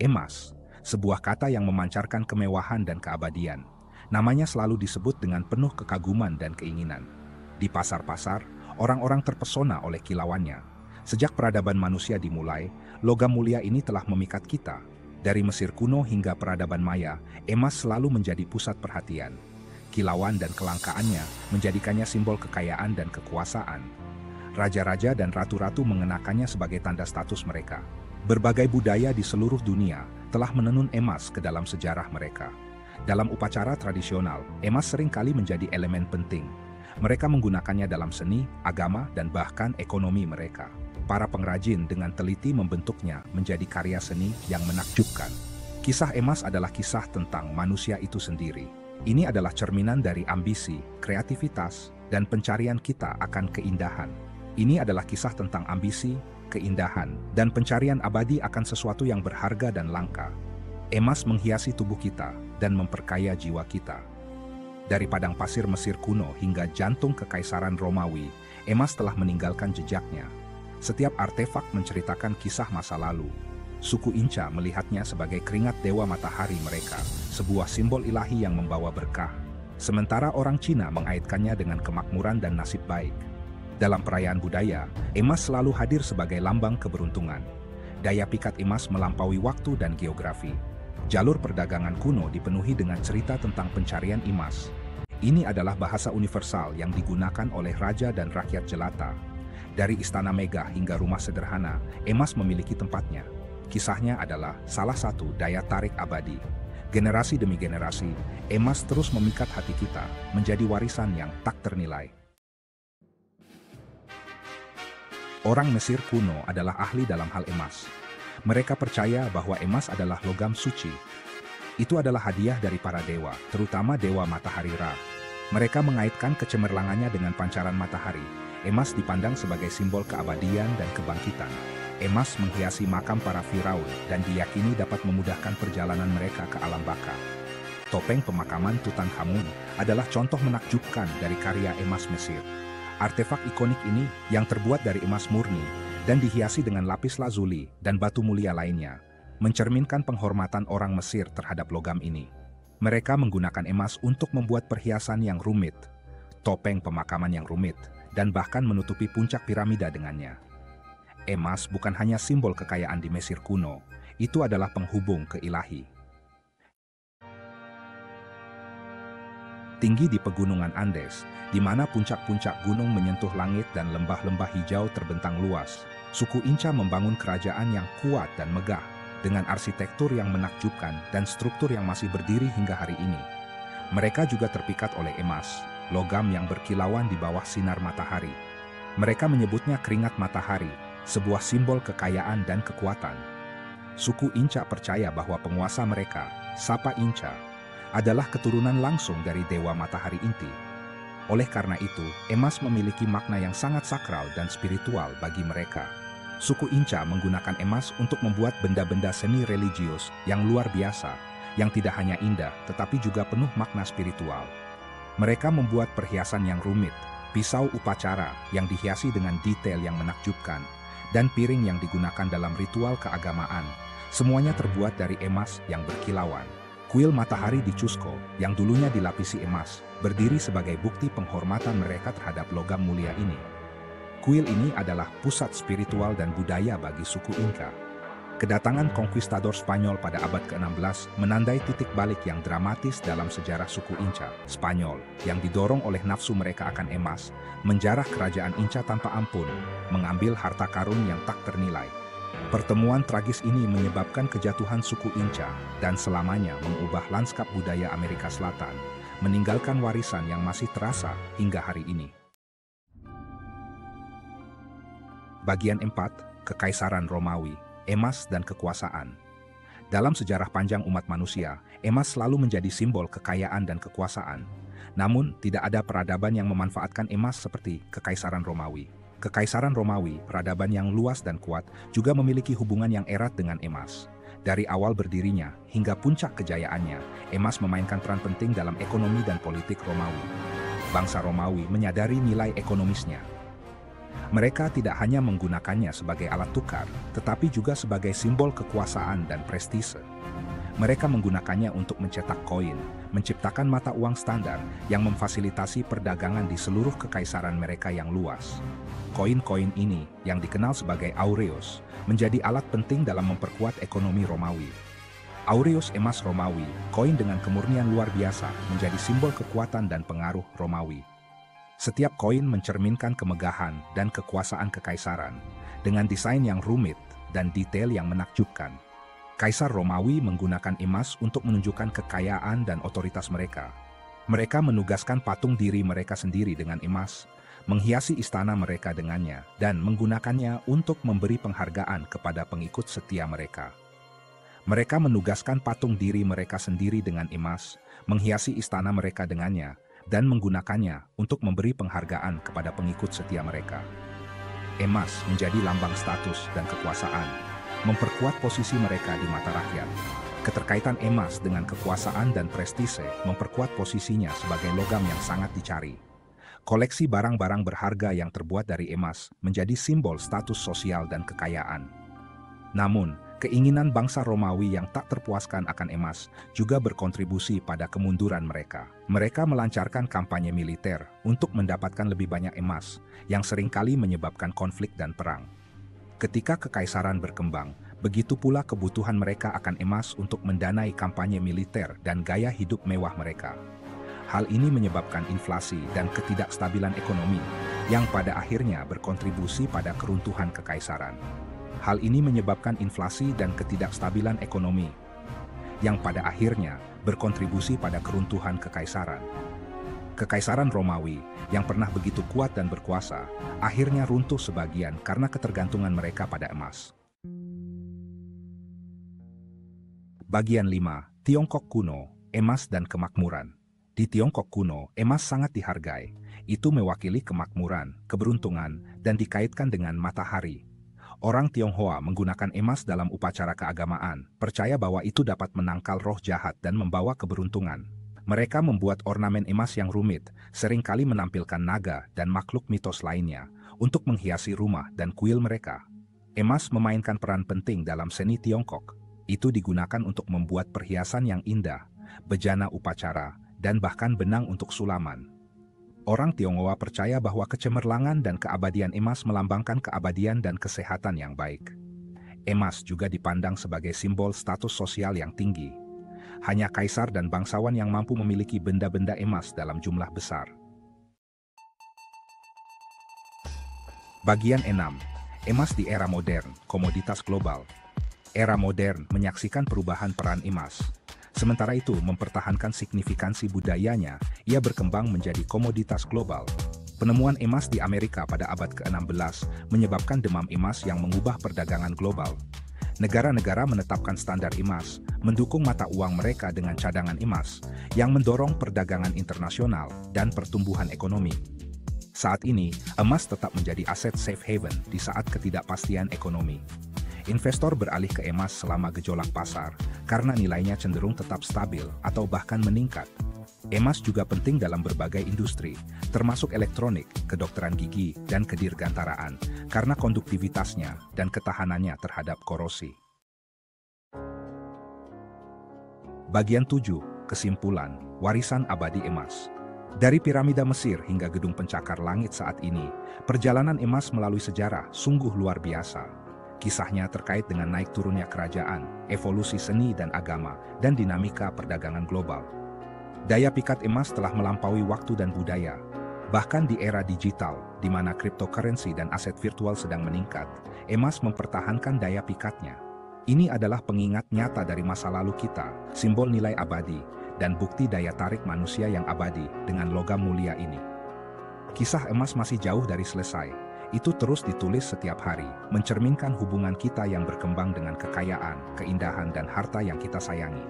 Emas, sebuah kata yang memancarkan kemewahan dan keabadian. Namanya selalu disebut dengan penuh kekaguman dan keinginan. Di pasar-pasar, orang-orang terpesona oleh kilauannya. Sejak peradaban manusia dimulai, logam mulia ini telah memikat kita. Dari Mesir kuno hingga peradaban Maya, emas selalu menjadi pusat perhatian. Kilauan dan kelangkaannya menjadikannya simbol kekayaan dan kekuasaan. Raja-raja dan ratu-ratu mengenakannya sebagai tanda status mereka. Berbagai budaya di seluruh dunia telah menenun emas ke dalam sejarah mereka. Dalam upacara tradisional, emas seringkali menjadi elemen penting. Mereka menggunakannya dalam seni, agama, dan bahkan ekonomi mereka. Para pengrajin dengan teliti membentuknya menjadi karya seni yang menakjubkan. Kisah emas adalah kisah tentang manusia itu sendiri. Ini adalah cerminan dari ambisi, kreativitas, dan pencarian kita akan keindahan. Ini adalah kisah tentang ambisi, keindahan, dan pencarian abadi akan sesuatu yang berharga dan langka. Emas menghiasi tubuh kita dan memperkaya jiwa kita. Dari padang pasir Mesir kuno hingga jantung kekaisaran Romawi, emas telah meninggalkan jejaknya. Setiap artefak menceritakan kisah masa lalu. Suku Inca melihatnya sebagai keringat dewa matahari mereka, sebuah simbol ilahi yang membawa berkah. Sementara orang Cina mengaitkannya dengan kemakmuran dan nasib baik. Dalam perayaan budaya, emas selalu hadir sebagai lambang keberuntungan. Daya pikat emas melampaui waktu dan geografi. Jalur perdagangan kuno dipenuhi dengan cerita tentang pencarian emas. Ini adalah bahasa universal yang digunakan oleh raja dan rakyat jelata. Dari istana megah hingga rumah sederhana, emas memiliki tempatnya. Kisahnya adalah salah satu daya tarik abadi. Generasi demi generasi, emas terus memikat hati kita, menjadi warisan yang tak ternilai. Orang Mesir kuno adalah ahli dalam hal emas. Mereka percaya bahwa emas adalah logam suci. Itu adalah hadiah dari para dewa, terutama dewa matahari Ra. Mereka mengaitkan kecemerlangannya dengan pancaran matahari. Emas dipandang sebagai simbol keabadian dan kebangkitan. Emas menghiasi makam para Firaun dan diyakini dapat memudahkan perjalanan mereka ke alam baka. Topeng pemakaman Tutankhamun adalah contoh menakjubkan dari karya emas Mesir. Artefak ikonik ini yang terbuat dari emas murni dan dihiasi dengan lapis lazuli dan batu mulia lainnya, mencerminkan penghormatan orang Mesir terhadap logam ini. Mereka menggunakan emas untuk membuat perhiasan yang rumit, topeng pemakaman yang rumit, dan bahkan menutupi puncak piramida dengannya. Emas bukan hanya simbol kekayaan di Mesir kuno, itu adalah penghubung ke ilahi. Tinggi di pegunungan Andes, di mana puncak-puncak gunung menyentuh langit dan lembah-lembah hijau terbentang luas, suku Inca membangun kerajaan yang kuat dan megah, dengan arsitektur yang menakjubkan dan struktur yang masih berdiri hingga hari ini. Mereka juga terpikat oleh emas, logam yang berkilauan di bawah sinar matahari. Mereka menyebutnya keringat matahari, sebuah simbol kekayaan dan kekuatan. Suku Inca percaya bahwa penguasa mereka, Sapa Inca, adalah keturunan langsung dari dewa matahari inti. Oleh karena itu, emas memiliki makna yang sangat sakral dan spiritual bagi mereka. Suku Inca menggunakan emas untuk membuat benda-benda seni religius yang luar biasa, yang tidak hanya indah tetapi juga penuh makna spiritual. Mereka membuat perhiasan yang rumit, pisau upacara yang dihiasi dengan detail yang menakjubkan, dan piring yang digunakan dalam ritual keagamaan. Semuanya terbuat dari emas yang berkilauan. Kuil matahari di Cusco, yang dulunya dilapisi emas, berdiri sebagai bukti penghormatan mereka terhadap logam mulia ini. Kuil ini adalah pusat spiritual dan budaya bagi suku Inca. Kedatangan konquistador Spanyol pada abad ke-16 menandai titik balik yang dramatis dalam sejarah suku Inca. Spanyol, yang didorong oleh nafsu mereka akan emas, menjarah kerajaan Inca tanpa ampun, mengambil harta karun yang tak ternilai. Pertemuan tragis ini menyebabkan kejatuhan suku Inca dan selamanya mengubah lanskap budaya Amerika Selatan, meninggalkan warisan yang masih terasa hingga hari ini. Bagian 4, Kekaisaran Romawi, emas dan kekuasaan. Dalam sejarah panjang umat manusia, emas selalu menjadi simbol kekayaan dan kekuasaan. Namun, tidak ada peradaban yang memanfaatkan emas seperti Kekaisaran Romawi. Kekaisaran Romawi, peradaban yang luas dan kuat, juga memiliki hubungan yang erat dengan emas. Dari awal berdirinya hingga puncak kejayaannya, emas memainkan peran penting dalam ekonomi dan politik Romawi. Bangsa Romawi menyadari nilai ekonomisnya. Mereka tidak hanya menggunakannya sebagai alat tukar, tetapi juga sebagai simbol kekuasaan dan prestise. Mereka menggunakannya untuk mencetak koin, menciptakan mata uang standar yang memfasilitasi perdagangan di seluruh kekaisaran mereka yang luas. Koin-koin ini, yang dikenal sebagai aureus, menjadi alat penting dalam memperkuat ekonomi Romawi. Aureus emas Romawi, koin dengan kemurnian luar biasa, menjadi simbol kekuatan dan pengaruh Romawi. Setiap koin mencerminkan kemegahan dan kekuasaan kekaisaran, dengan desain yang rumit dan detail yang menakjubkan. Kaisar Romawi menggunakan emas untuk menunjukkan kekayaan dan otoritas mereka. Mereka menugaskan patung diri mereka sendiri dengan emas, menghiasi istana mereka dengannya, dan menggunakannya untuk memberi penghargaan kepada pengikut setia mereka. Mereka menugaskan patung diri mereka sendiri dengan emas, menghiasi istana mereka dengannya, dan menggunakannya untuk memberi penghargaan kepada pengikut setia mereka. Emas menjadi lambang status dan kekuasaan, memperkuat posisi mereka di mata rakyat. Keterkaitan emas dengan kekuasaan dan prestise memperkuat posisinya sebagai logam yang sangat dicari. Koleksi barang-barang berharga yang terbuat dari emas menjadi simbol status sosial dan kekayaan. Namun, keinginan bangsa Romawi yang tak terpuaskan akan emas juga berkontribusi pada kemunduran mereka. Mereka melancarkan kampanye militer untuk mendapatkan lebih banyak emas, yang seringkali menyebabkan konflik dan perang. Ketika kekaisaran berkembang, begitu pula kebutuhan mereka akan emas untuk mendanai kampanye militer dan gaya hidup mewah mereka. Hal ini menyebabkan inflasi dan ketidakstabilan ekonomi, yang pada akhirnya berkontribusi pada keruntuhan kekaisaran. Hal ini menyebabkan inflasi dan ketidakstabilan ekonomi, yang pada akhirnya berkontribusi pada keruntuhan kekaisaran. Kekaisaran Romawi, yang pernah begitu kuat dan berkuasa, akhirnya runtuh sebagian karena ketergantungan mereka pada emas. Bagian 5. Tiongkok kuno, emas dan kemakmuran. Di Tiongkok kuno, emas sangat dihargai. Itu mewakili kemakmuran, keberuntungan, dan dikaitkan dengan matahari. Orang Tionghoa menggunakan emas dalam upacara keagamaan, percaya bahwa itu dapat menangkal roh jahat dan membawa keberuntungan. Mereka membuat ornamen emas yang rumit, seringkali menampilkan naga dan makhluk mitos lainnya, untuk menghiasi rumah dan kuil mereka. Emas memainkan peran penting dalam seni Tiongkok. Itu digunakan untuk membuat perhiasan yang indah, bejana upacara, dan bahkan benang untuk sulaman. Orang Tionghoa percaya bahwa kecemerlangan dan keabadian emas melambangkan keabadian dan kesehatan yang baik. Emas juga dipandang sebagai simbol status sosial yang tinggi. Hanya kaisar dan bangsawan yang mampu memiliki benda-benda emas dalam jumlah besar. Bagian 6. Emas di era modern, komoditas global. Era modern menyaksikan perubahan peran emas. Sementara itu mempertahankan signifikansi budayanya, ia berkembang menjadi komoditas global. Penemuan emas di Amerika pada abad ke-16 menyebabkan demam emas yang mengubah perdagangan global. Negara-negara menetapkan standar emas, mendukung mata uang mereka dengan cadangan emas, yang mendorong perdagangan internasional dan pertumbuhan ekonomi. Saat ini, emas tetap menjadi aset safe haven di saat ketidakpastian ekonomi. Investor beralih ke emas selama gejolak pasar, karena nilainya cenderung tetap stabil atau bahkan meningkat. Emas juga penting dalam berbagai industri, termasuk elektronik, kedokteran gigi, dan kedirgantaraan, karena konduktivitasnya dan ketahanannya terhadap korosi. Bagian 7. Kesimpulan, warisan abadi emas. Dari piramida Mesir hingga gedung pencakar langit saat ini, perjalanan emas melalui sejarah sungguh luar biasa. Kisahnya terkait dengan naik turunnya kerajaan, evolusi seni dan agama, dan dinamika perdagangan global. Daya pikat emas telah melampaui waktu dan budaya. Bahkan di era digital, di mana cryptocurrency dan aset virtual sedang meningkat, emas mempertahankan daya pikatnya. Ini adalah pengingat nyata dari masa lalu kita, simbol nilai abadi, dan bukti daya tarik manusia yang abadi dengan logam mulia ini. Kisah emas masih jauh dari selesai. Itu terus ditulis setiap hari, mencerminkan hubungan kita yang berkembang dengan kekayaan, keindahan, dan harta yang kita sayangi.